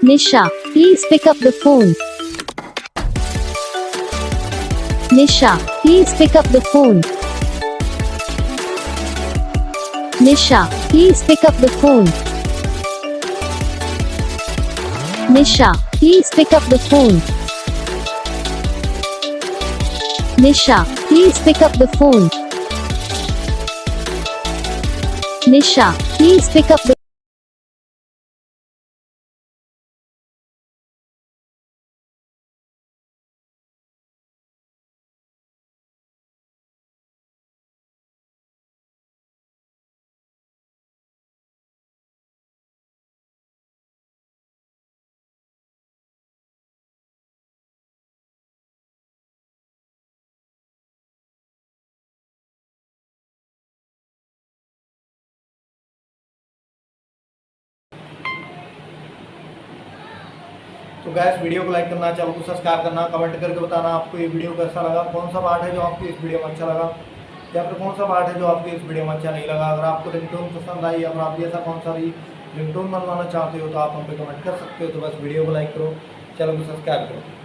Nisha, please pick up the phone. Nisha, please pick up the phone. Nisha, please pick up the phone. Nisha, please pick up the phone. Nisha, please pick up the phone. Nisha, please pick up the तो gas video को like करना, channel को subscribe करना, comment करके बताना आपको ये video कैसा लगा, कौन सा पार्ट है जो आपको इस वीडियो में अच्छा लगा या फिर कौन सा पार्ट है जो आपको इस वीडियो में अच्छा नहीं लगा। अगर आपको रिंगटोन पसंद आई या फिर आप ऐसा कौन सा भी रिंगटोन बनवाना चाहते हो तो आप हम पे कमेंट कर सकते हो। तो बस वीडियो को लाइक करो, चैनल को सब्सक्राइब करो।